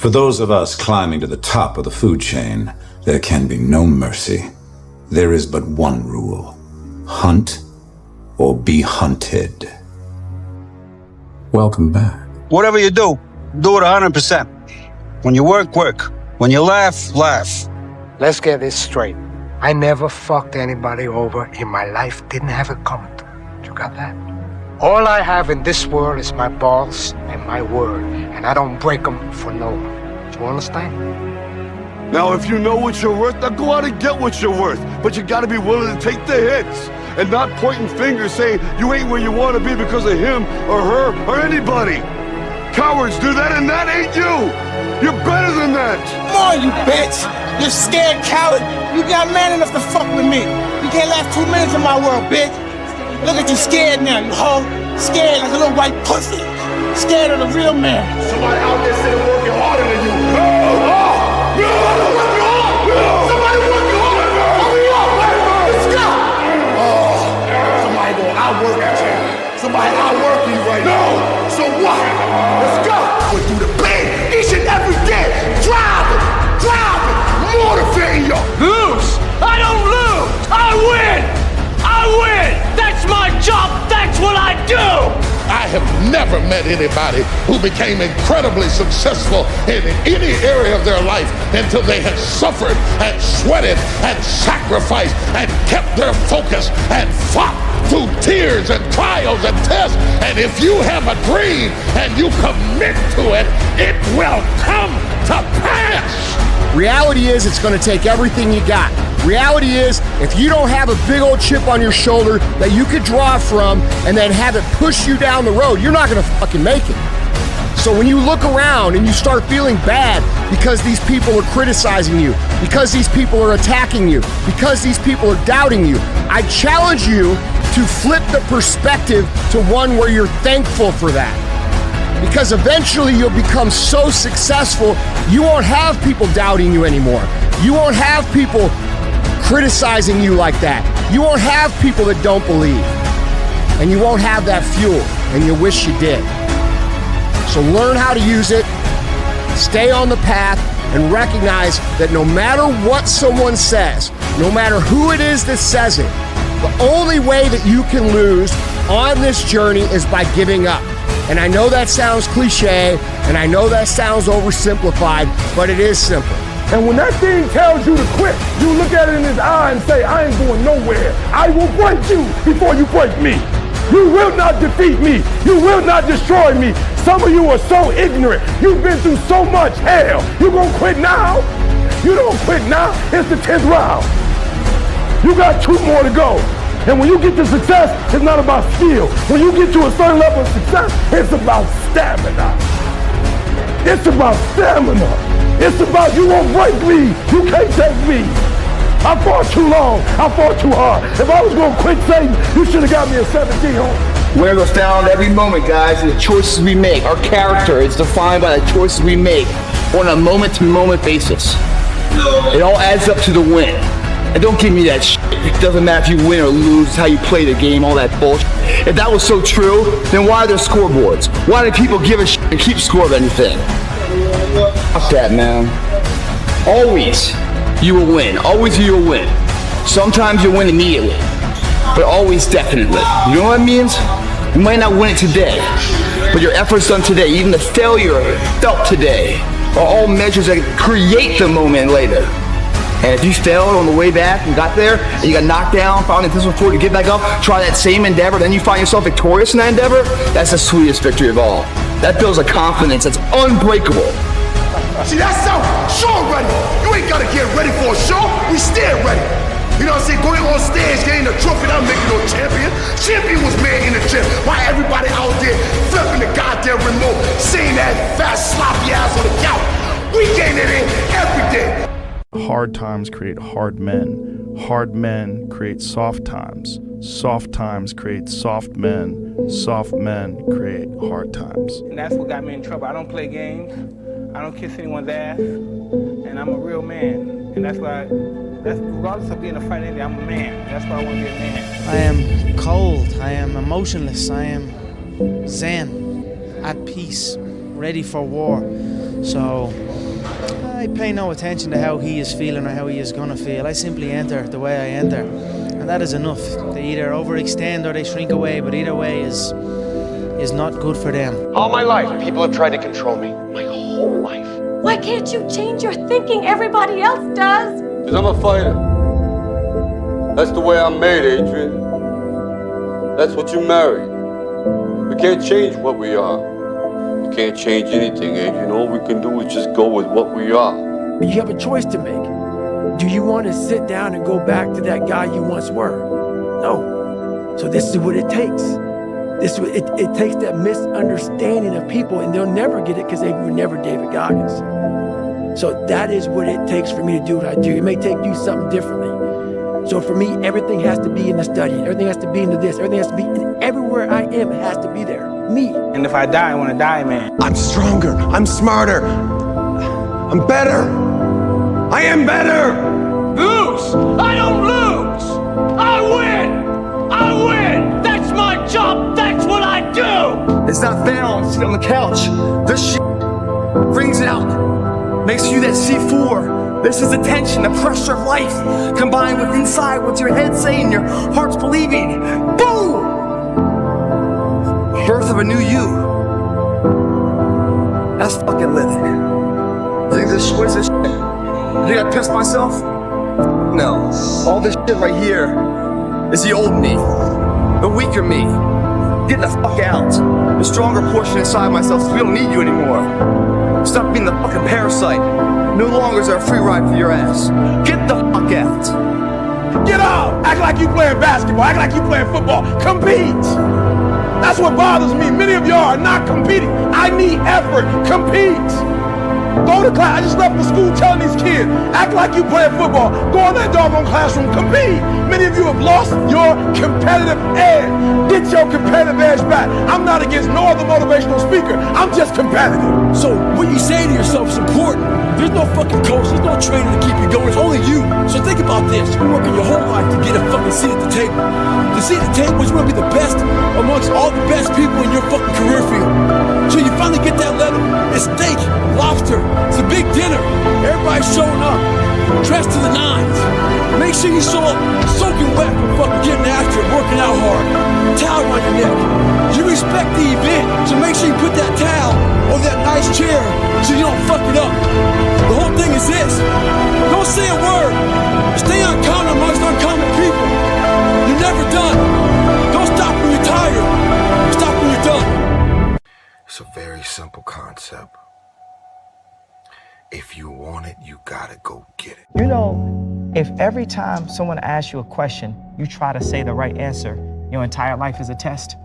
For those of us climbing to the top of the food chain, there can be no mercy. There is but one rule: hunt or be hunted. Welcome back. Whatever you do it 100%. When you work, work. When you laugh, laugh. Let's get this straight. I never fucked anybody over in my life. Didn't have it coming. You got that? All I have in this world is my balls and my word, and I don't break them for no one. Do you understand? Now, if you know what you're worth, now go out and get what you're worth. But you gotta be willing to take the hits and not pointing fingers saying you ain't where you want to be because of him or her or anybody. Cowards do that, and that ain't you. You're better than that. Come on, you bitch. You scared coward. You got man enough to fuck with me. You can't last 2 minutes in my world, bitch. Look at you scared now, you hoe. Scared like a little white pussy. Scared of the real man. Somebody out there sitting working harder than you. Somebody working harder. Hurry up, let's go. Somebody gonna outwork you. Somebody outwork you right now. So what? Let's go. We do the pain each and every day. Driving, motivating you. Lose? I don't lose. I win. That's my job. That's what I do. I have never met anybody who became incredibly successful in any area of their life until they had suffered and sweated and sacrificed and kept their focus and fought through tears and trials and tests. And if you have a dream and you commit to it, it will come to pass. Reality is it's going to take everything you got. Reality is if you don't have a big old chip on your shoulder that you could draw from and then have it push you down the road, you're not going to fucking make it. So when you look around and you start feeling bad because these people are criticizing you, because these people are attacking you, because these people are doubting you, I challenge you to flip the perspective to one where you're thankful for that. Because eventually you'll become so successful, you won't have people doubting you anymore. You won't have people criticizing you like that. You won't have people that don't believe. And you won't have that fuel, and you wish you did. So learn how to use it, stay on the path, and recognize that no matter what someone says, no matter who it is that says it, the only way that you can lose on this journey is by giving up. And I know that sounds cliche, and I know that sounds oversimplified, but it is simple. And when that thing tells you to quit, you look at it in his eye and say, I ain't going nowhere. I will break you before you break me. You will not defeat me. You will not destroy me. Some of you are so ignorant. You've been through so much hell. You gonna quit now? You don't quit now. It's the 10th round. You got 2 more to go. And when you get to success, it's not about skill. When you get to a certain level of success, it's about stamina. It's about stamina. It's about you won't break me. You can't take me. I fought too long. I fought too hard. If I was going to quit Satan, you should have got me a 17 home. Winners are found every moment, guys, in the choices we make. Our character is defined by the choices we make on a moment-to-moment basis. It all adds up to the win. And don't give me that shit. It doesn't matter if you win or lose, it's how you play the game, all that bullshit. If that was so true, then why are there scoreboards? Why do people give a shit and keep score of anything? Fuck that, man. Always you will win. Always you will win. Sometimes you'll win immediately, but always definitely. You know what it means? You might not win it today, but your efforts done today, even the failure felt today, are all measures that create the moment later. And if you failed on the way back and got there, and you got knocked down, found this before to get back up, try that same endeavor, then you find yourself victorious in that endeavor, that's the sweetest victory of all. That builds a confidence that's unbreakable. See, that's how show ready. You ain't gotta get ready for a show. We stand ready. You know what I'm saying? Going on stage, getting a trophy, not making no champion. Champion was made in the gym. Why everybody out there flipping the goddamn remote, saying that fat sloppy ass on the couch? We gain it in every day. Hard times create hard men. Hard men create soft times. Soft times create soft men. Soft men create hard times. And that's what got me in trouble. I don't play games. I don't kiss anyone's ass. And I'm a real man. And that's why, regardless of being a fighter, I'm a man. That's why I want to be a man. I am cold. I am emotionless. I am zen, at peace, ready for war. So I pay no attention to how he is feeling or how he is gonna feel. I simply enter the way I enter, and that is enough. They either overextend or they shrink away, but either way is not good for them. All my life, people have tried to control me. My whole life. Why can't you change your thinking? Everybody else does. Because I'm a fighter. That's the way I'm made, Adrian. That's what you married. We can't change what we are. We can't change anything, Adrian. All we can do is just go with what we are. You have a choice to make. Do you want to sit down and go back to that guy you once were? No. So this is what it takes. It takes that misunderstanding of people, and they'll never get it because they were never David Goggins. So that is what it takes for me to do what I do. It may take you something differently. So for me, everything has to be in the study. Everything has to be into this. Everything has to be in everywhere I am. It has to be there. Me. And if I die, I want to die, man. I'm stronger. I'm smarter. I'm better. I am better. Lose! I don't lose! I win! I win! That's my job! That's what I do! It's not found sitting on the couch. This shit brings it out. Makes you that C4. This is the tension, the pressure of life, combined with inside what's your head saying, your heart's believing. Boom! Birth of a new you. That's fucking living. Think this shit? What's this shit? You think I pissed myself? No. All this shit right here is the old me, the weaker me. Get the fuck out. The stronger portion inside myself says we don't need you anymore. Stop being the fucking parasite. No longer is there a free ride for your ass. Get the fuck out. Get out. Act like you playing basketball. Act like you playing football. Compete. That's what bothers me. Many of y'all are not competing. I need effort. Compete. Go to class. I just left the school telling these kids, act like you playing football. Go in that doggone classroom. Compete. Many of you have lost your competitive edge. Get your competitive edge back. I'm not against no other motivational speaker. I'm just competitive. So what you say to yourself is important. There's no fucking coach. There's no trainer to keep you going. It's only you. So think about this. You've been working your whole life to get a fucking seat at the table. The seat at the table is going to be the best amongst all the best people in your fucking career field. So you finally get that letter. It's steak, lobster. It's a big dinner. Everybody's showing up. Dressed to the nines. Make sure you show up soaking wet from fucking getting after it, working out hard. Towel around your neck. You respect the event, so make sure you put that towel on that nice chair so you don't fuck it up. The whole thing is this. Don't say a word. Stay uncommon amongst uncommon people. You're never done. Don't stop when you're tired. Stop when you're done. It's a very simple concept. If you want it, you gotta go get it. You know, if every time someone asks you a question, you try to say the right answer, your entire life is a test.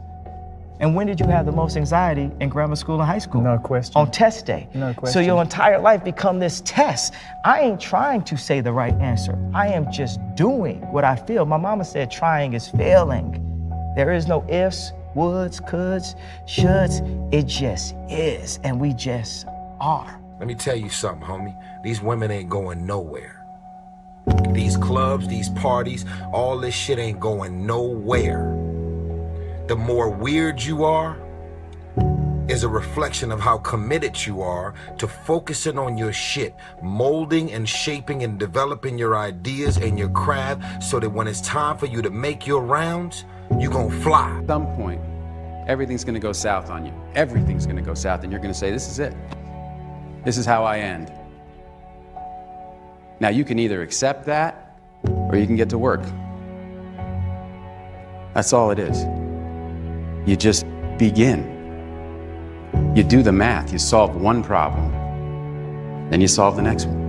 And when did you have the most anxiety in grammar school and high school? No question. On test day. No question. So your entire life become this test. I ain't trying to say the right answer. I am just doing what I feel. My mama said trying is failing. There is no ifs, woulds, coulds, shoulds. It just is, and we just are. Let me tell you something, homie. These women ain't going nowhere. These clubs, these parties, all this shit ain't going nowhere. The more weird you are is a reflection of how committed you are to focusing on your shit, molding and shaping and developing your ideas and your craft so that when it's time for you to make your rounds, you gonna fly. At some point, everything's gonna go south on you. Everything's gonna go south and you're gonna say, this is it. This is how I end. Now you can either accept that or you can get to work. That's all it is. You just begin. You do the math, you solve one problem, then you solve the next one,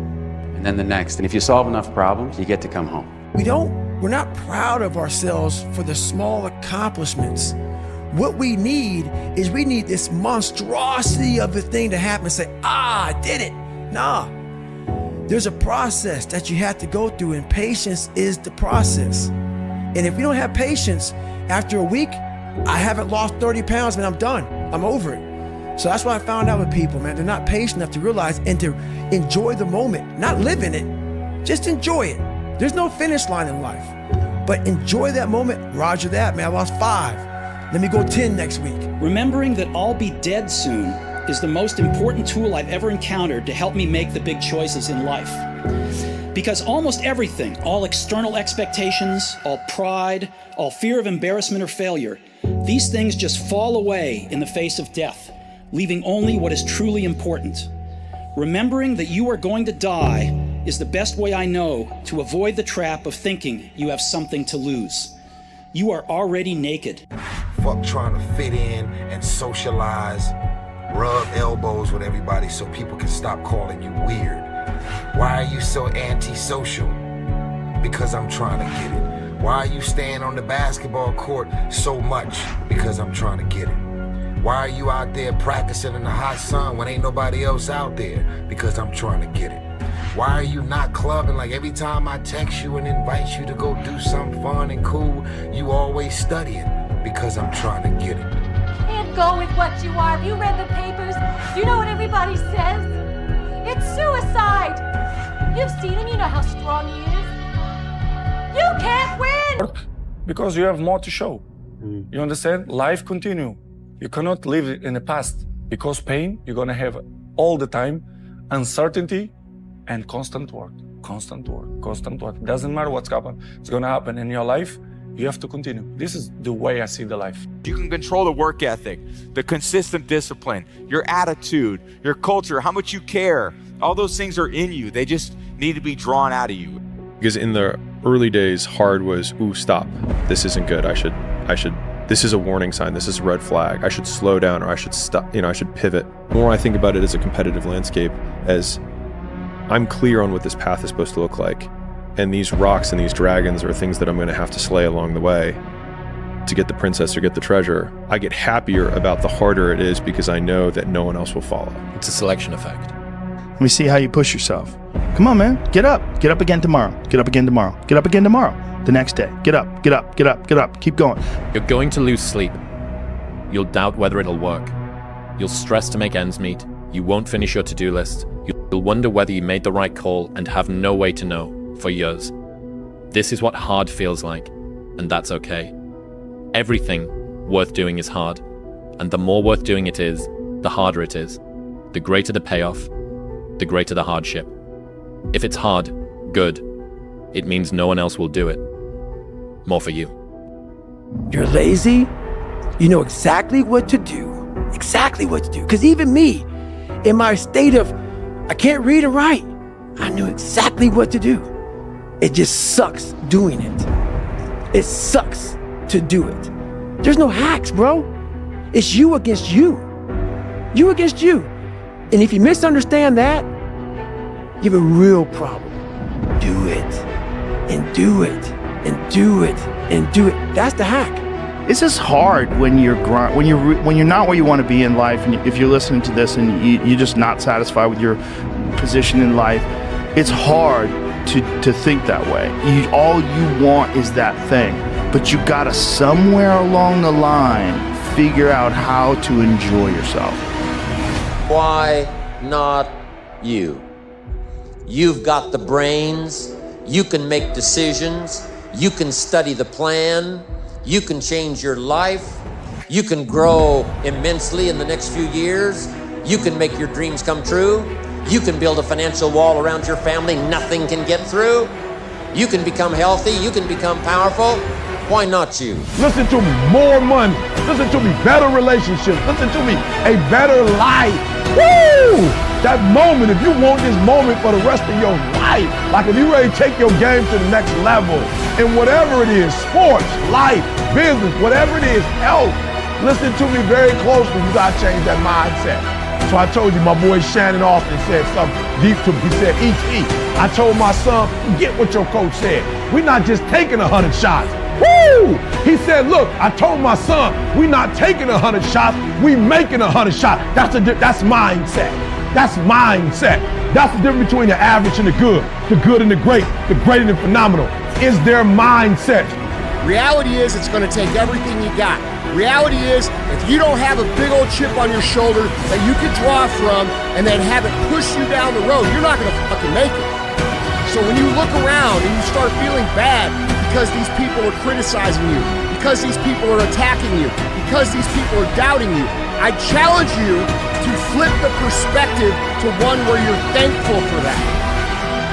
and then the next. And if you solve enough problems, you get to come home. We're not proud of ourselves for the small accomplishments. What we need is we need this monstrosity of a thing to happen and say, I did it. Nah, there's a process that you have to go through, and patience is the process. And if we don't have patience, after a week, I haven't lost 30 pounds, man, I'm done. I'm over it. So that's what I found out with people, man. They're not patient enough to realize and to enjoy the moment, not live in it, just enjoy it. There's no finish line in life, but enjoy that moment. Roger that, man, I lost 5. Let me go 10 next week. Remembering that I'll be dead soon is the most important tool I've ever encountered to help me make the big choices in life. Because almost everything, all external expectations, all pride, all fear of embarrassment or failure, these things just fall away in the face of death, leaving only what is truly important. Remembering that you are going to die is the best way I know to avoid the trap of thinking you have something to lose. You are already naked. Fuck trying to fit in and socialize, rub elbows with everybody so people can stop calling you weird. Why are you so antisocial? Because I'm trying to get it. Why are you staying on the basketball court so much? Because I'm trying to get it. Why are you out there practicing in the hot sun when ain't nobody else out there? Because I'm trying to get it. Why are you not clubbing like every time I text you and invite you to go do something fun and cool, you always studying? Because I'm trying to get it. Can't go with what you are. Have you read the papers? Do you know what everybody says? It's suicide. You've seen him. You know how strong he is. You can't win. Because you have more to show. You understand? Life continue. You cannot live in the past because pain you're gonna have all the time, uncertainty and constant work. Doesn't matter what's happening. It's gonna happen in your life. You have to continue. This is the way I see the life. You can control the work ethic, the consistent discipline, your attitude, your culture, how much you care. All those things are in you. They just need to be drawn out of you. Because in the early days, hard was, ooh, stop. This isn't good. I should, this is a warning sign. This is a red flag. I should slow down, or I should stop, I should pivot. The more I think about it as a competitive landscape, as I'm clear on what this path is supposed to look like. And these rocks and these dragons are things that I'm going to have to slay along the way to get the princess or get the treasure. I get happier about the harder it is because I know that no one else will follow. It's a selection effect. Let me see how you push yourself. Come on, man. Get up. Get up again tomorrow. Get up again tomorrow. Get up again tomorrow. The next day. Get up. Get up. Get up. Get up. Keep going. You're going to lose sleep. You'll doubt whether it'll work. You'll stress to make ends meet. You won't finish your to-do list. You'll wonder whether you made the right call and have no way to know for years. This is what hard feels like, and that's okay. Everything worth doing is hard, and the more worth doing it is, the harder it is. The greater the payoff, the greater the hardship. If it's hard, good. It means no one else will do it. More for you. You're lazy, you know exactly what to do. Exactly what to do. Because even me, in my state of, I can't read and write, I knew exactly what to do. It just sucks doing it. It sucks to do it. There's no hacks, bro. It's you against you. You against you. And if you misunderstand that, you have a real problem. Do it, and do it, and do it, and do it. That's the hack. It's just hard when you're not where you want to be in life, and if you're listening to this and you're just not satisfied with your position in life. It's hard to think that way. All you want is that thing, but you gotta somewhere along the line figure out how to enjoy yourself. Why not you? You've got the brains, you can make decisions, you can study the plan, you can change your life, you can grow immensely in the next few years, you can make your dreams come true. You can build a financial wall around your family nothing can get through. You can become healthy, you can become powerful. Why not you? Listen to me, more money. Listen to me, better relationships. Listen to me, a better life. Woo! That moment, if you want this moment for the rest of your life, like if you ready to take your game to the next level, in whatever it is, sports, life, business, whatever it is, health, listen to me very closely. You gotta change that mindset. So I told you, my boy Shannon Austin said something deep to me. He said, E.T., I told my son, get what your coach said. We're not just taking 100 shots. Woo! He said, look, I told my son, we're not taking 100 shots, we making 100 shots. That's mindset. That's mindset. That's the difference between the average and the good and the great and the phenomenal. Is their mindset. Reality is it's going to take everything you got. Reality is if you don't have a big old chip on your shoulder that you can draw from and then have it push you down the road, you're not going to fucking make it. So when you look around and you start feeling bad because these people are criticizing you, because these people are attacking you, because these people are doubting you, I challenge you to flip the perspective to one where you're thankful for that.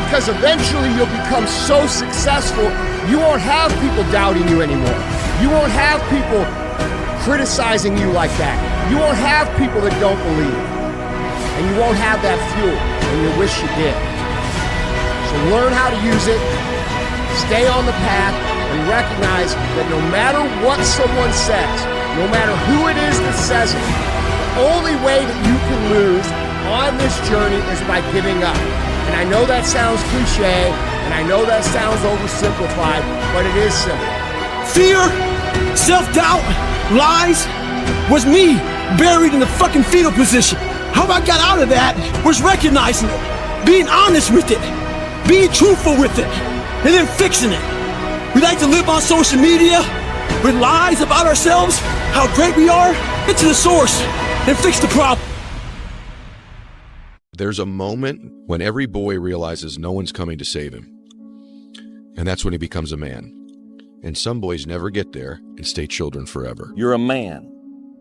Because eventually you'll become so successful, you won't have people doubting you anymore. You won't have people criticizing you like that. You won't have people that don't believe. And you won't have that fuel, and you wish you did. So learn how to use it, stay on the path, and recognize that no matter what someone says, no matter who it is that says it, the only way that you can lose on this journey is by giving up. And I know that sounds cliche, and I know that sounds oversimplified, but it is simple. Fear, self-doubt, lies was me buried in the fucking fetal position. How I got out of that was recognizing it, being honest with it, being truthful with it, and then fixing it. We like to live on social media with lies about ourselves, how great we are. Get to the source and fix the problem. There's a moment when every boy realizes no one's coming to save him. And that's when he becomes a man. And some boys never get there and stay children forever. You're a man.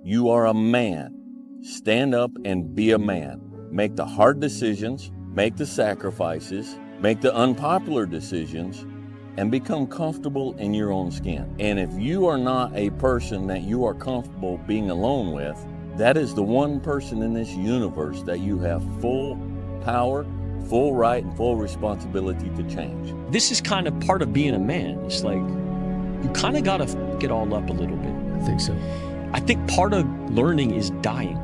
You are a man. Stand up and be a man. Make the hard decisions, make the sacrifices, make the unpopular decisions, and become comfortable in your own skin. And if you are not a person that you are comfortable being alone with, that is the one person in this universe that you have full power, full right, and full responsibility to change. This is kind of part of being a man. It's like, you kind of got to f it all up a little bit. I think so. I think part of learning is dying.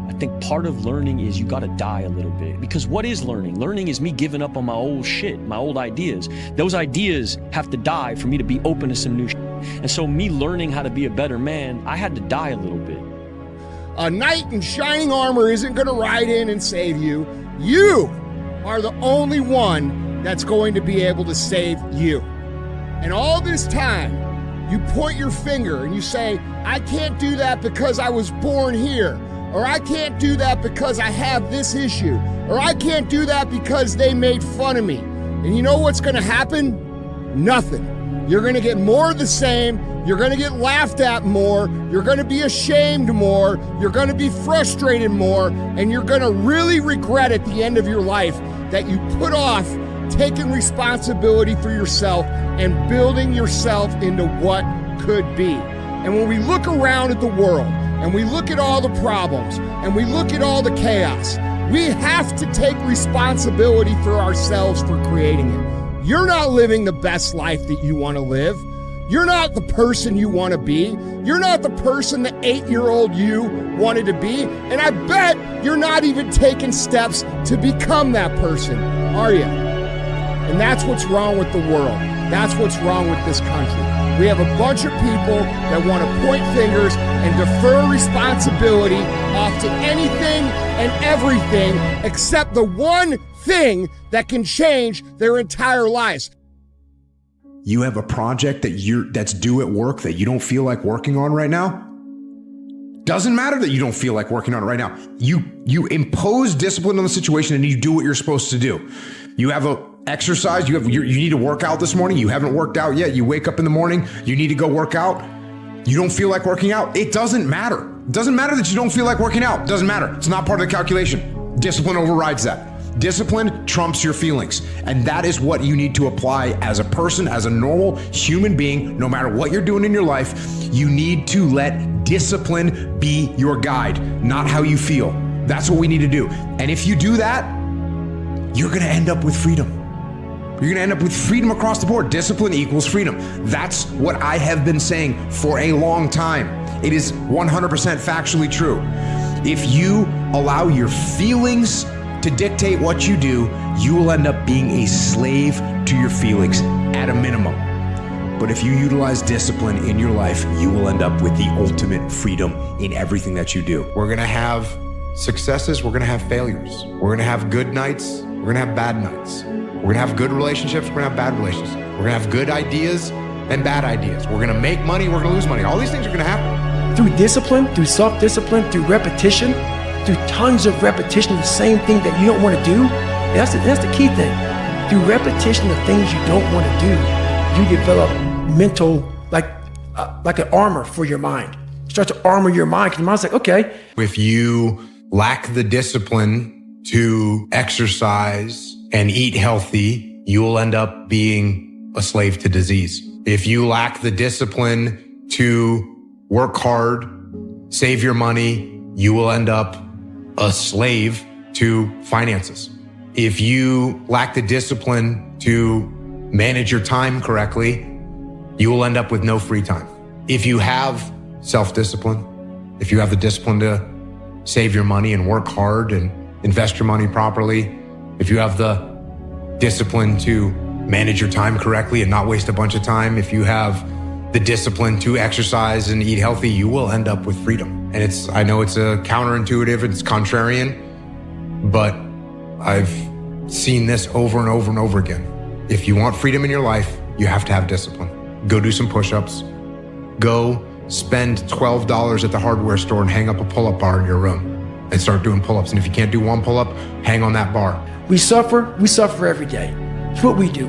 I think part of learning is you got to die a little bit. Because what is learning? Learning is me giving up on my old shit, my old ideas. Those ideas have to die for me to be open to some new shit. And so me learning how to be a better man, I had to die a little bit. A knight in shining armor isn't going to ride in and save you. You are the only one that's going to be able to save you. And all this time, you point your finger and you say, I can't do that because I was born here. Or I can't do that because I have this issue. Or I can't do that because they made fun of me. And you know what's going to happen? Nothing. You're going to get more of the same. You're going to get laughed at more. You're going to be ashamed more. You're going to be frustrated more. And you're going to really regret at the end of your life that you put off taking responsibility for yourself and building yourself into what could be. And when we look around at the world and we look at all the problems and we look at all the chaos, we have to take responsibility for ourselves for creating it. You're not living the best life that you want to live. You're not the person you want to be. You're not the person that 8-year-old you wanted to be. And I bet you're not even taking steps to become that person, are you? And that's what's wrong with the world. That's what's wrong with this country. We have a bunch of people that want to point fingers and defer responsibility off to anything and everything except the one thing that can change their entire lives. You have a project that's due at work that you don't feel like working on right now? Doesn't matter that you don't feel like working on it right now. You impose discipline on the situation and you do what you're supposed to do. You have a exercise, you need to work out this morning. You haven't worked out yet. You wake up in the morning, you need to go work out. You don't feel like working out. It doesn't matter. It doesn't matter that you don't feel like working out. It doesn't matter. It's not part of the calculation. Discipline overrides that. Discipline trumps your feelings. And that is what you need to apply as a person, as a normal human being, no matter what you're doing in your life. You need to let discipline be your guide, not how you feel. That's what we need to do. And if you do that, you're going to end up with freedom. You're going to end up with freedom across the board. Discipline equals freedom. That's what I have been saying for a long time. It is 100% factually true. If you allow your feelings to dictate what you do, you will end up being a slave to your feelings at a minimum. But if you utilize discipline in your life, you will end up with the ultimate freedom in everything that you do. We're gonna have successes, we're gonna have failures. We're gonna have good nights, we're gonna have bad nights. We're gonna have good relationships, we're gonna have bad relationships. We're gonna have good ideas and bad ideas. We're gonna make money, we're gonna lose money. All these things are gonna happen. Through discipline, through self-discipline, through repetition, through tons of repetition of the same thing that you don't want to do. That's the key thing. Through repetition of things you don't want to do, you develop mental, like an armor for your mind. You start to armor your mind because your mind's like, okay. If you lack the discipline to exercise and eat healthy, you will end up being a slave to disease. If you lack the discipline to work hard, save your money, you will end up a slave to finances. If you lack the discipline to manage your time correctly, you will end up with no free time. If you have self-discipline, if you have the discipline to save your money and work hard and invest your money properly, if you have the discipline to manage your time correctly and not waste a bunch of time, if you have the discipline to exercise and eat healthy, you will end up with freedom. And I know it's a counterintuitive, it's contrarian, but I've seen this over and over and over again. If you want freedom in your life, you have to have discipline. Go do some push-ups. Go spend $12 at the hardware store and hang up a pull-up bar in your room and start doing pull-ups. And if you can't do one pull-up, hang on that bar. We suffer every day. It's what we do.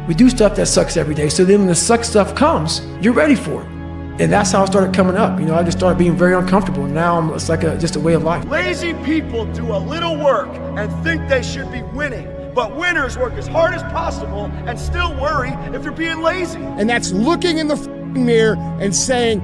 We do stuff that sucks every day. So then when the suck stuff comes, you're ready for it. And that's how I started coming up. I just started being very uncomfortable. Now it's like just a way of life. Lazy people do a little work and think they should be winning. But winners work as hard as possible and still worry if they're being lazy. And that's looking in the mirror and saying,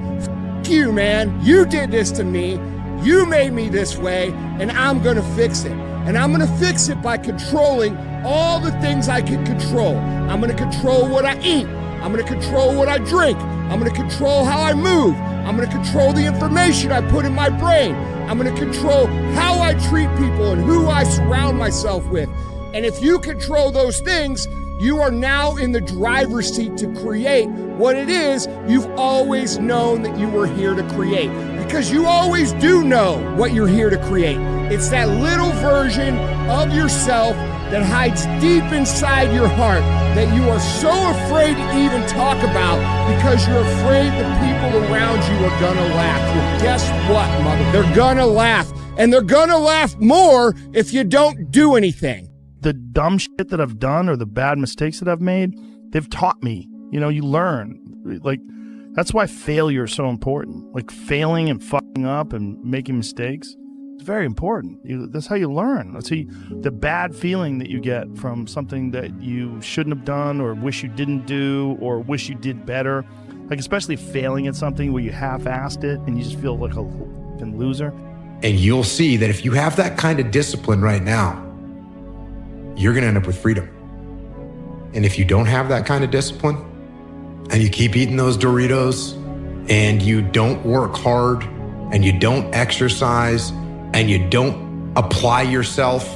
F you, man, you did this to me, you made me this way, and I'm gonna fix it. And I'm gonna fix it by controlling all the things I can control. I'm gonna control what I eat. I'm gonna control what I drink. I'm gonna control how I move. I'm gonna control the information I put in my brain. I'm gonna control how I treat people and who I surround myself with. And if you control those things, you are now in the driver's seat to create what it is you've always known that you were here to create. Because you always do know what you're here to create. It's that little version of yourself that hides deep inside your heart that you are so afraid to even talk about because you're afraid the people around you are gonna laugh. Well, guess what, mother? They're gonna laugh. And they're gonna laugh more if you don't do anything. The dumb shit that I've done or the bad mistakes that I've made, they've taught me. You learn. Like, that's why failure is so important. Like, failing and fucking up and making mistakes, it's very important. That's how you learn. That's the bad feeling that you get from something that you shouldn't have done or wish you didn't do or wish you did better. Like, especially failing at something where you half-assed it and you just feel like a fucking loser. And you'll see that if you have that kind of discipline right now, you're going to end up with freedom. And if you don't have that kind of discipline and you keep eating those Doritos and you don't work hard and you don't exercise and you don't apply yourself,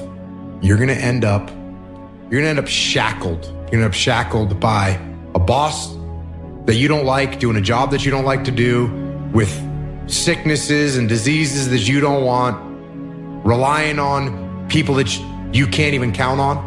you're going to end up shackled. You're going to end up shackled by a boss that you don't like, doing a job that you don't like to do, with sicknesses and diseases that you don't want, relying on people that you can't even count on,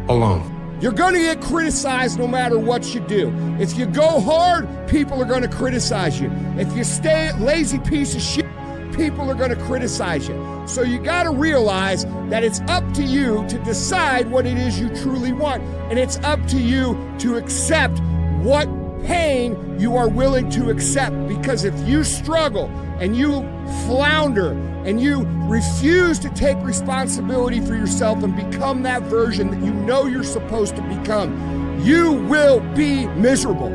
alone. You're gonna get criticized no matter what you do. If you go hard, people are gonna criticize you. If you stay a lazy piece of shit, people are gonna criticize you. So you gotta realize that it's up to you to decide what it is you truly want. And it's up to you to accept what pain you are willing to accept. Because if you struggle and you flounder and you refuse to take responsibility for yourself and become that version that you know you're supposed to become, you will be miserable.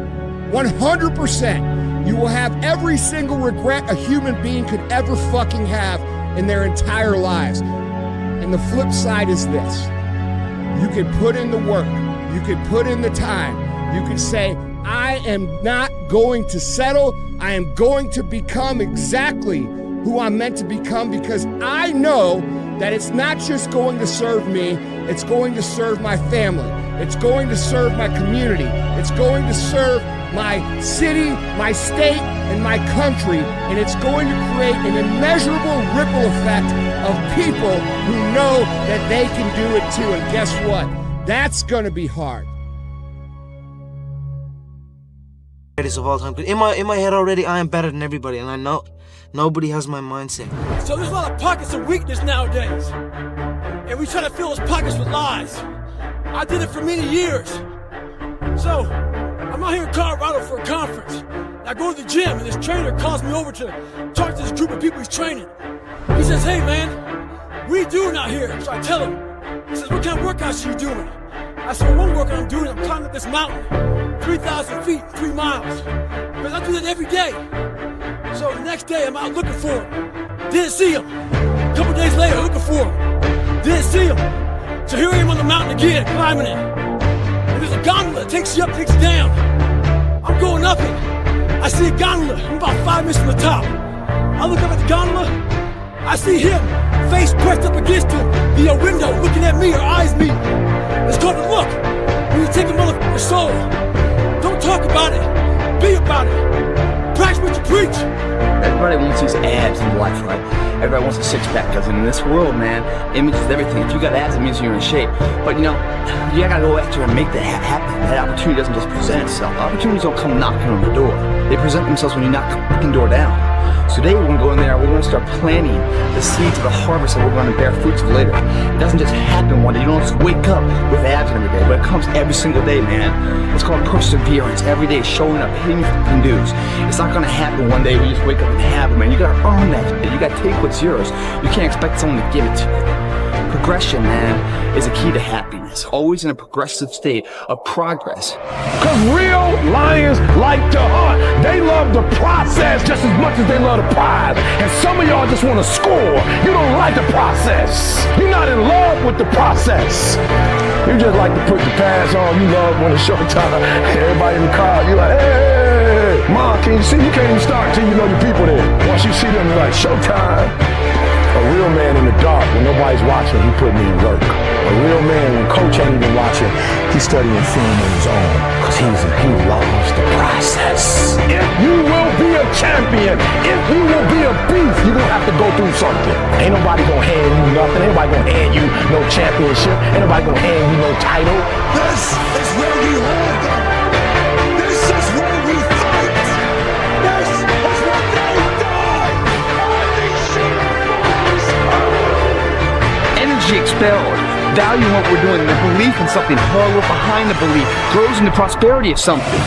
100%. You will have every single regret a human being could ever fucking have in their entire lives. And the flip side is this. You can put in the work. You can put in the time. You can say, I am not going to settle. I am going to become exactly who I'm meant to become, because I know that it's not just going to serve me, it's going to serve my family. It's going to serve my community. It's going to serve my city, my state, and my country. And it's going to create an immeasurable ripple effect of people who know that they can do it too. And guess what? That's going to be hard. Of all time. In my head already, I am better than everybody, and I know nobody has my mindset. So there's a lot of pockets of weakness nowadays, and we try to fill those pockets with lies. I did it for many years. So I'm out here in Colorado for a conference. I go to the gym, and this trainer calls me over to talk to this group of people he's training. He says, "Hey man, what are you doing out here? So I tell him, he says, what kind of workouts are you doing? I said, one workout I'm doing, I'm climbing up this mountain, 3,000 feet, 3 miles. Because I do that every day. So the next day, I'm out looking for him. Didn't see him. A couple days later, looking for him. Didn't see him. So here I am on the mountain again, climbing it. And there's a gondola that takes you up, takes you down. I'm going up it. I see a gondola. I'm about 5 minutes from the top. I look up at the gondola. I see him, face pressed up against the window, looking at me, our eyes meet. It's called a look. When you take a motherfucker's soul, don't talk about it, be about it. Practice what you preach. Everybody wants these abs in life, right? Everybody wants a six-pack, because in this world, man, image is everything. If you got abs, it means you're in shape. But you know, you gotta go after and make that happen. That opportunity doesn't just present itself. Opportunities don't come knocking on the door. They present themselves when you knock the fucking door down. So today we're gonna go in there, we're gonna start planting the seeds of the harvest that we're gonna bear fruits of later. It doesn't just happen one day. You don't just wake up with abs every day, but it comes every single day, man. It's called perseverance. Every day showing up, hitting fucking dues. It's not gonna happen one day where you just wake up and have it, man. You gotta earn that shit. You gotta take what's yours. You can't expect someone to give it to you. Progression, man, is a key to happiness. Always in a progressive state of progress. Cause real lions like to hunt. They love the process just as much as they love the prize. And some of y'all just want to score. You don't like the process. You're not in love with the process. You just like to put the pads on. You love when it's showtime. Everybody in the car, you're like, hey, Mom, can you see? You can't even start till you know your people there. Once you see them, you're like, showtime. A real man in the dark, when nobody's watching, he putting in work. A real man, when coach ain't even watching, he's studying film on his own. Cause he loves the process. If you will be a champion, if you will be a beast, you're gonna have to go through something. Ain't nobody gonna hand you nothing. Ain't nobody gonna hand you no championship. Ain't nobody gonna hand you no title. This is where we hold them. This is where we fight. This is where they die. Energy expelled. Value in what we're doing. The belief in something. Hard work behind the belief grows in the prosperity of something.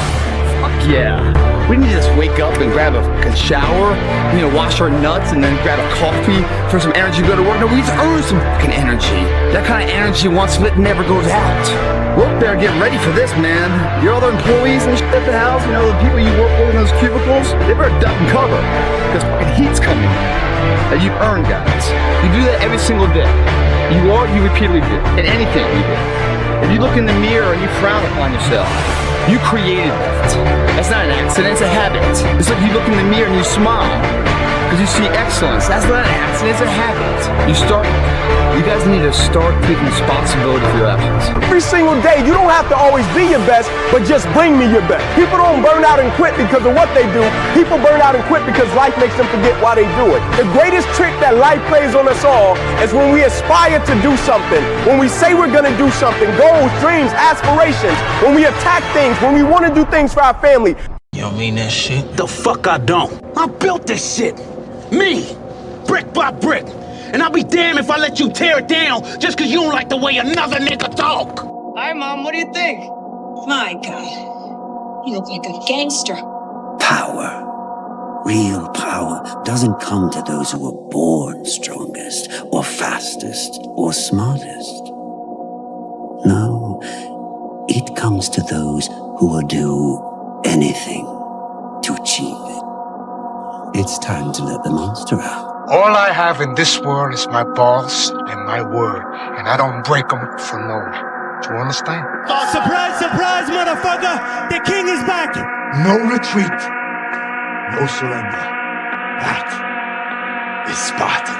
Fuck yeah. We need to just wake up and grab a fucking shower, wash our nuts, and then grab a coffee for some energy to go to work. No, we need to earn some fucking energy. That kind of energy, once lit, never goes out. We're up there getting ready for this, man. Your other employees and shit at the house, the people you work with in those cubicles, they better duck and cover, because fucking heat's coming. That you've earned, guys. You do that every single day. You repeatedly do, in anything you do. If you look in the mirror and you frown upon yourself, you created that. That's not an accident, it's a habit. It's like you look in the mirror and you smile, because you see excellence. That's not an accident, it's a habit. You guys need to start taking responsibility for your actions. Every single day, you don't have to always be your best, but just bring me your best. People don't burn out and quit because of what they do. People burn out and quit because life makes them forget why they do it. The greatest trick that life plays on us all is when we aspire to do something, when we say we're gonna do something, goals, dreams, aspirations, when we attack things, when we wanna do things for our family. You don't mean that shit? The fuck I don't. I built this shit. Me. Brick by brick. And I'll be damned if I let you tear it down just because you don't like the way another nigga talk. Hi, Mom. What do you think? My God. You look like a gangster. Power. Real power doesn't come to those who are born strongest or fastest or smartest. No, it comes to those who will do anything to achieve it. It's time to let the monster out. All I have in this world is my balls and my word, and I don't break them for no one. Do you understand? Oh, surprise, surprise, motherfucker! The king is back! No retreat, no surrender. That is Spartan.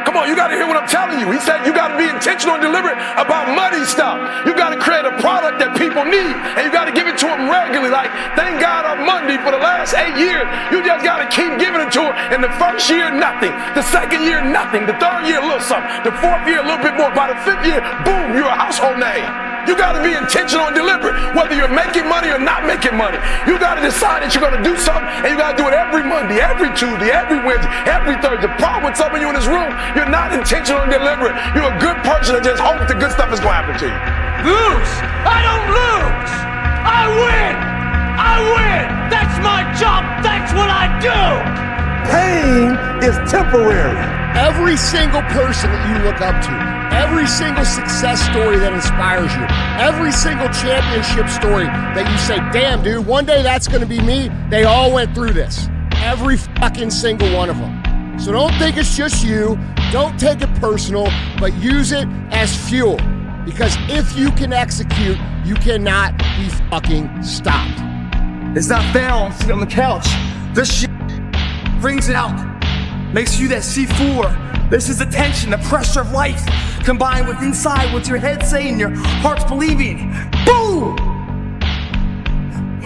Come on, you gotta hear what I'm telling you. He said you gotta be intentional and deliberate about money stuff. You gotta create a product that people need, and you gotta give it to them regularly. Like, thank God on Monday for the last 8 years, you just gotta keep giving it to them. In the first year, nothing. The second year, nothing. The third year, a little something. The fourth year, a little bit more. By the fifth year, boom, you're a household name. You gotta be intentional and deliberate, whether you're making money or not making money. You gotta decide that you're gonna do something, and you gotta do it every Monday, every Tuesday, every Wednesday, every Thursday. The problem with some of you in this room, you're not intentional and deliberate. You're a good person that just hopes the good stuff is gonna happen to you. Lose! I don't lose! I win! I win! That's my job! That's what I do! Pain is temporary. Every single person that you look up to, every single success story that inspires you, every single championship story that you say, damn, dude, one day that's going to be me, they all went through this. Every fucking single one of them. So don't think it's just you. Don't take it personal, but use it as fuel. Because if you can execute, you cannot be fucking stopped. It's not fair on sitting on the couch. This shit brings it out. Makes you that C4. This is the tension, the pressure of life, combined with inside what's your head saying, your heart's believing. Boom!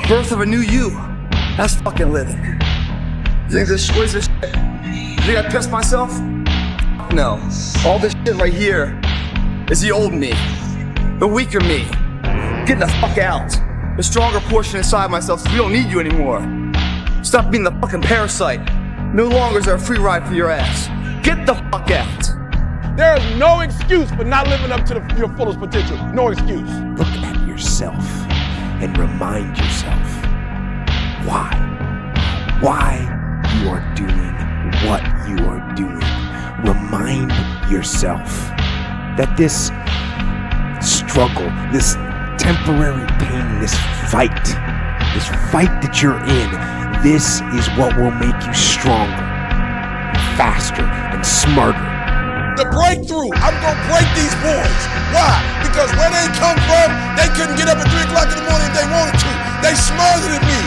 Birth of a new you. That's fucking living. You think this, what is this shit? You think I pissed myself? No. All this shit right here is the old me, the weaker me. Getting the fuck out. The stronger portion inside myself says we don't need you anymore. Stop being the fucking parasite. No longer is there a free ride for your ass. Get the fuck out. There is no excuse for not living up to your fullest potential. No excuse. Look at yourself and remind yourself why you are doing what you are doing. Remind yourself that this struggle, this temporary pain, this fight that you're in, this is what will make you stronger, faster, and smarter. The breakthrough, I'm gonna break these boys. Why? Because where they come from, they couldn't get up at 3 o'clock in the morning if they wanted to. They smarter than me.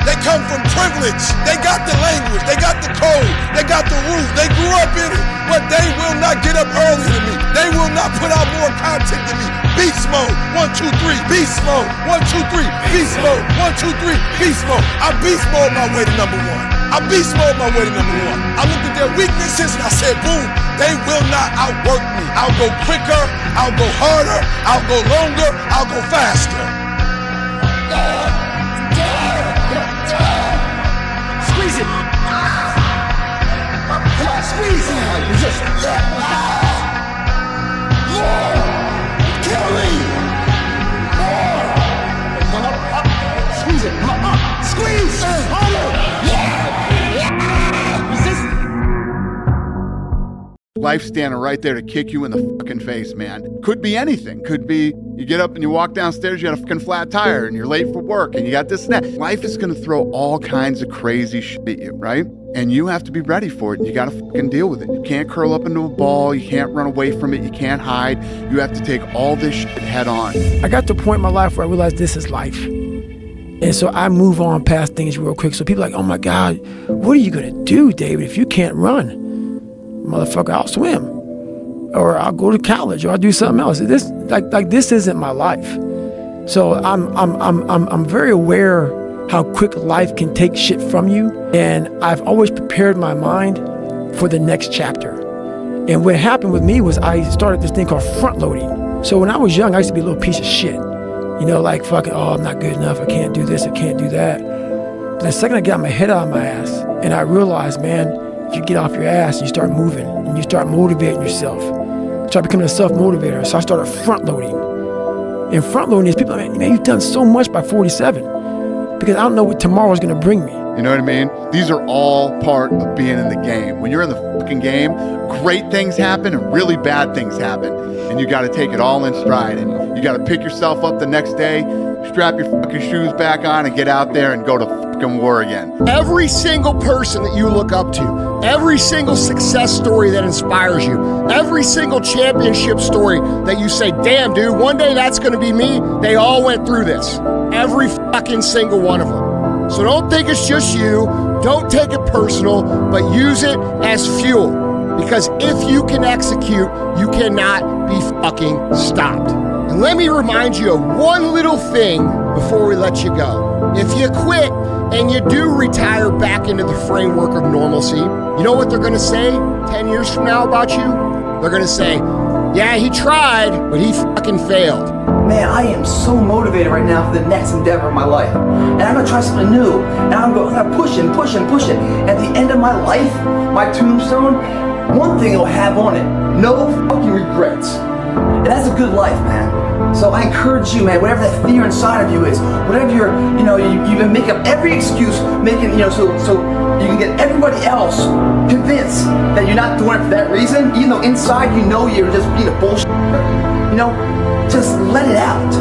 They come from privilege. They got the language. They got the code. They got the rules. They grew up in it. But they will not get up earlier than me. They will not put out more content than me. Beast mode. 1, 2, 3. Beast mode. 1, 2, 3. Beast mode. 1, 2, 3. Beast mode. I beast mode my way to number 1. I beast mode my way to number 1. I looked at their weaknesses and I said, boom, they will not outwork me. I'll go quicker. I'll go harder. I'll go longer. I'll go faster. Squeeze it. Come on, squeeze it. Just Kelly. Squeeze it. Squeeze. Life standing right there to kick you in the fucking face, man. Could be anything. Could be you get up and you walk downstairs, you got a fucking flat tire and you're late for work and you got this and that. Life is gonna throw all kinds of crazy shit at you, right? And you have to be ready for it and you gotta fucking deal with it. You can't curl up into a ball, you can't run away from it, you can't hide. You have to take all this shit head on. I got to a point in my life where I realized this is life. And so I move on past things real quick. So people are like, oh my God, what are you gonna do, David, if you can't run? Motherfucker, I'll swim, or I'll go to college, or I'll do something else. This this isn't my life. So I'm very aware how quick life can take shit from you, and I've always prepared my mind for the next chapter. And what happened with me was I started this thing called Frontloading. So when I was young, I used to be a little piece of shit, you know, like fucking, oh, I'm not good enough, I can't do this, I can't do that. But the second I got my head out of my ass, and I realized, man, if you get off your ass and you start moving and you start motivating yourself, start becoming a self-motivator. So I started front-loading. And front-loading is people like, man, you've done so much by 47 because I don't know what tomorrow's gonna bring me. You know what I mean? These are all part of being in the game. When you're in the fucking game, great things happen and really bad things happen. And you gotta take it all in stride. And you gotta pick yourself up the next day, strap your fucking shoes back on and get out there and go to fucking war again. Every single person that you look up to, every single success story that inspires you, every single championship story that you say, damn, dude, one day that's gonna be me, they all went through this. Every fucking single one of them. So don't think it's just you, don't take it personal, but use it as fuel. Because if you can execute, you cannot be fucking stopped. And let me remind you of one little thing before we let you go. If you quit and you do retire back into the framework of normalcy, you know what they're gonna say 10 years from now about you? They're gonna say, yeah, he tried, but he fucking failed. Man, I am so motivated right now for the next endeavor of my life. And I'm gonna try something new. And I'm gonna push it. At the end of my life, my tombstone, one thing it'll have on it, no fucking regrets. And that's a good life, man. So I encourage you, man, whatever that fear inside of you is, whatever you're, you've been making up every excuse, making, so you can get everybody else convinced that you're not doing it for that reason, even though inside you're just being a bullshit. Just let it out.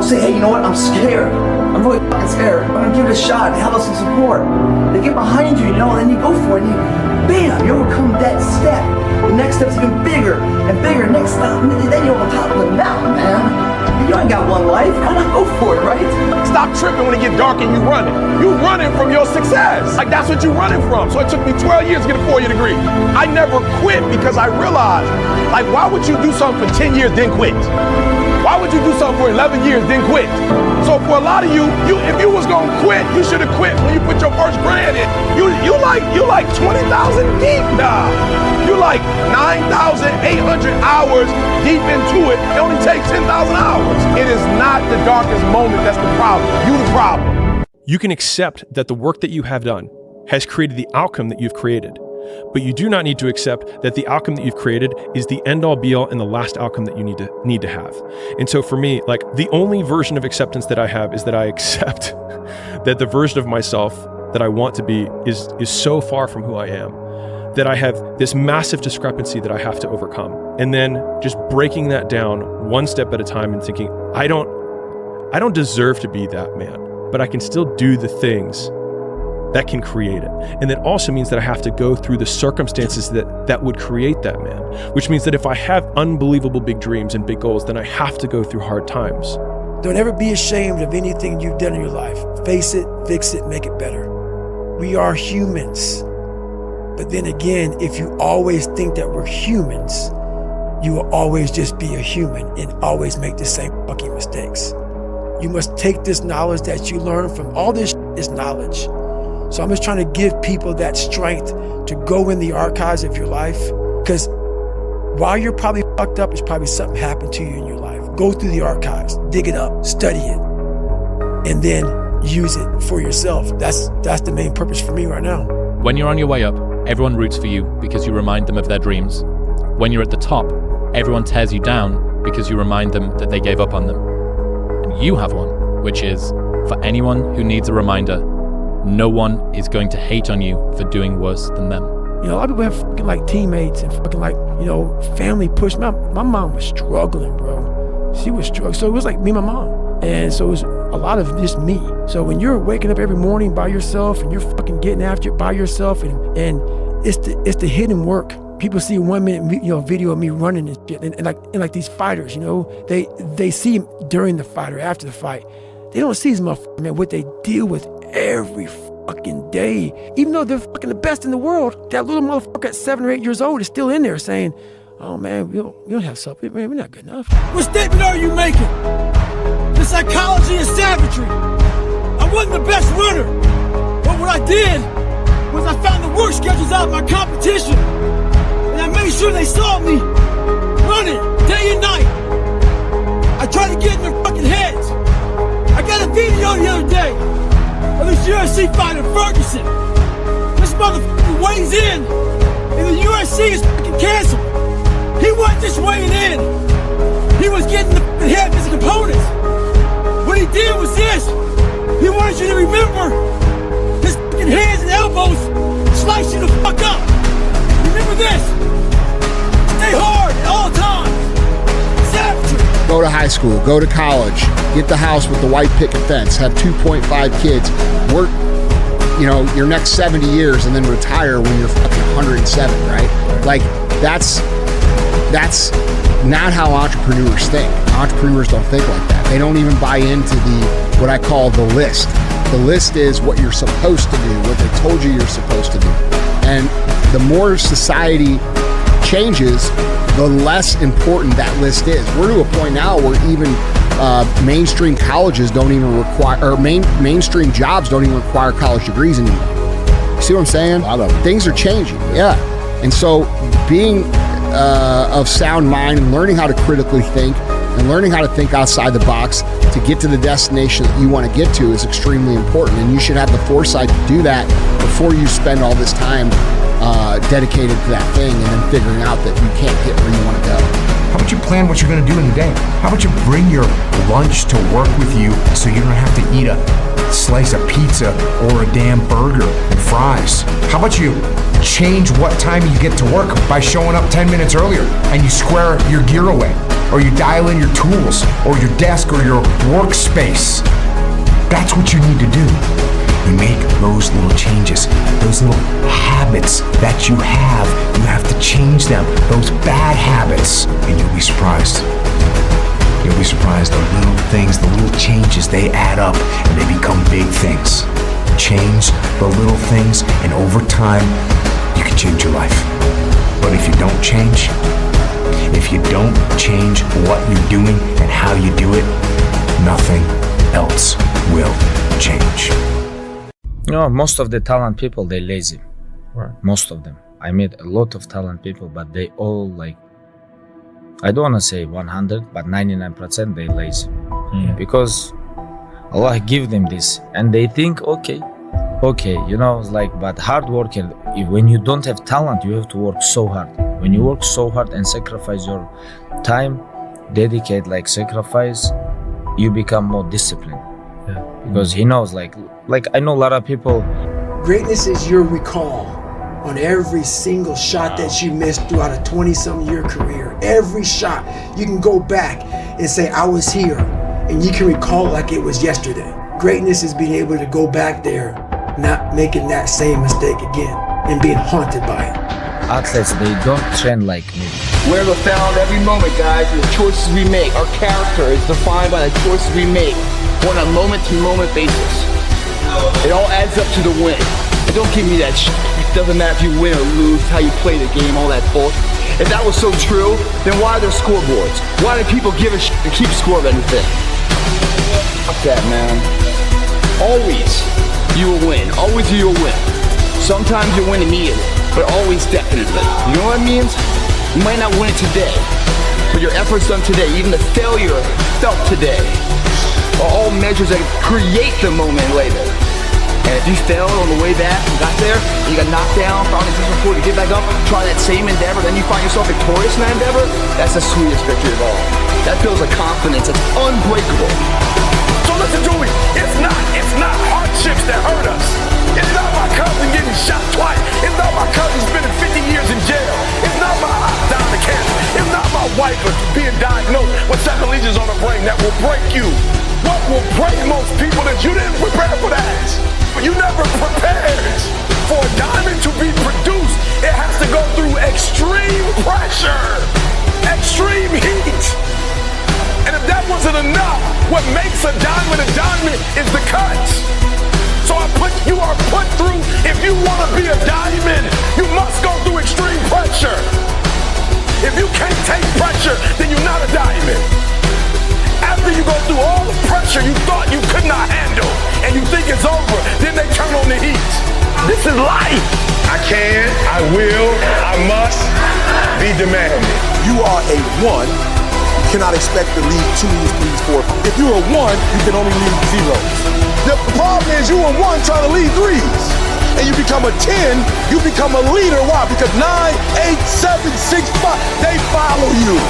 Say, hey, you know what? I'm scared. I'm really fucking scared. I'm gonna give it a shot and have some support. They get behind you, and then you go for it, and bam, you overcome that step. The next step's even bigger and bigger. Next step, then you're on top of the mountain, man. You ain't got one life. Why not go for it, right? Stop tripping when it get dark and you running. You running from your success. Like, that's what you running from. So it took me 12 years to get a 4-year degree. I never quit because I realized, like, why would you do something for 10 years then quit? Why would you do something for 11 years then quit? So for a lot of you, if you was gonna quit, you should have quit when you put your first brand in. You like 20,000 deep now. You like 9,800 hours deep into it. It only takes 10,000 hours. It is not the darkest moment that's the problem. You the problem. You can accept that the work that you have done has created the outcome that you've created. But you do not need to accept that the outcome that you've created is the end-all be-all and the last outcome that you need to have. And so for me, like, the only version of acceptance that I have is that I accept that the version of myself that I want to be is so far from who I am, that I have this massive discrepancy that I have to overcome. And then just breaking that down one step at a time and thinking, I don't deserve to be that man, but I can still do the things that can create it. And that also means that I have to go through the circumstances that would create that man, which means that if I have unbelievable big dreams and big goals, then I have to go through hard times. Don't ever be ashamed of anything you've done in your life. Face it, fix it, make it better. We are humans. But then again, if you always think that we're humans, you will always just be a human and always make the same fucking mistakes. You must take this knowledge that you learn from all this is knowledge. So I'm just trying to give people that strength to go in the archives of your life, because while you're probably fucked up, there's probably something happened to you in your life. Go through the archives, dig it up, study it, and then use it for yourself. That's the main purpose for me right now. When you're on your way up, everyone roots for you because you remind them of their dreams. When you're at the top, everyone tears you down because you remind them that they gave up on them. And you have one, which is, for anyone who needs a reminder, no one is going to hate on you for doing worse than them. A lot of people have fucking like teammates and fucking like, family push. My mom was struggling, bro. She was struggling. So it was like me and my mom. And so it was a lot of just me. So when you're waking up every morning by yourself and you're fucking getting after it by yourself, and it's the hidden work. People see 1 minute, video of me running and shit, and like these fighters, they see during the fight or after the fight. They don't see these motherfuckers, man, what they deal with every fucking day. Even though they're fucking the best in the world, that little motherfucker at 7 or 8 years old is still in there saying, oh man, we don't have something, man, we're not good enough. What statement are you making? The psychology is savagery. I wasn't the best runner, but what I did was I found the work schedules out of my competition, and I made sure they saw me running day and night. I tried to get in their fucking heads. I got a video the other day of this UFC fighter, Ferguson. This motherfucker weighs in, and the UFC is fucking canceled. He wasn't just weighing in. He was getting the fucking head of his opponents. What he did was this. He wanted you to remember his fucking hands and elbows slice you the fuck up. Remember this. Stay hard at all times. Savagery. Go to high school, go to college, get the house with the white picket fence, have 2.5 kids, work, your next 70 years and then retire when you're fucking 107, right? Like, that's not how entrepreneurs think. Entrepreneurs don't think like that. They don't even buy into what I call the list. The list is what you're supposed to do, what they told you you're supposed to do. And the more society changes, the less important that list is. We're to a point now where even mainstream colleges don't even require, or mainstream jobs don't even require college degrees anymore. See what I'm saying? Things are changing, yeah. And so being of sound mind and learning how to critically think and learning how to think outside the box to get to the destination that you want to get to is extremely important. And you should have the foresight to do that before you spend all this time dedicated to that thing and then figuring out that you can't get where you want to go. How about you plan what you're gonna do in the day? How about you bring your lunch to work with you so you don't have to eat a slice of pizza or a damn burger and fries? How about you change what time you get to work by showing up 10 minutes earlier and you square your gear away, or you dial in your tools or your desk or your workspace? That's what you need to do. You make those little changes, those little habits that you have to change them, those bad habits, and you'll be surprised. You'll be surprised. The little things, the little changes, they add up and they become big things. Change the little things, and over time, you can change your life. But if you don't change what you're doing and how you do it, nothing else will change. You know, most of the talent people, they're lazy. Right. Most of them. I met a lot of talent people, but they all like, I don't want to say 100, but 99% they lazy. Because Allah give them this and they think, okay, you know, like, but hard working, when you don't have talent, you have to work so hard. When you work so hard and sacrifice your time, dedicate, like sacrifice, you become more disciplined. Yeah. Because he knows, like I know a lot of people. Greatness is your recall on every single shot that you missed throughout a 20-some year career. Every shot, you can go back and say, I was here, and you can recall it like it was yesterday. Greatness is being able to go back there, not making that same mistake again, and being haunted by it. Athletes, they don't train like me. We're found every moment, guys, in the choices we make. Our character is defined by the choices we make on a moment-to-moment basis. It all adds up to the win. And don't give me that shit. It doesn't matter if you win or lose, how you play the game, all that bullshit. If that was so true, then why are there scoreboards? Why do people give a shit to keep score of anything? Fuck that, man. Always you will win. Always you will win. Sometimes you'll win immediately, but always definitely. You know what it means? You might not win it today, but your efforts done today, even the failure felt today, are all measures that create the moment later. And if you failed on the way back and got there, and you got knocked down, found a different before you get back up, try that same endeavor, then you find yourself victorious in that endeavor, that's the sweetest victory of all. That builds a confidence that's unbreakable. So listen to me, it's not hardships that hurt us. It's not my cousin getting shot twice. It's not my cousin spending 50 years in jail. It's not my aunt dying of cancer. It's not my wife being diagnosed with 7 lesions on her brain that will break you. What will break most people is you didn't prepare for that. You never prepared for a diamond to be produced. It has to go through extreme pressure, extreme heat. And if that wasn't enough, what makes a diamond is the cuts. So you are put through, if you want to be a diamond, you must go through extreme pressure. If you can't take pressure, then you're not a diamond. After you go through all the pressure you thought you could not handle, and you think it's over, then they turn on the heat. This is life. I can, I will, I must be demanding. You are a 1. You cannot expect to lead 2s, 3s, 4. If you're a 1, you can only lead 0s. The problem is you are 1 trying to lead 3s. And you become a 10, you become a leader. Why? Because 9, 8, 7, 6, 5, they follow you.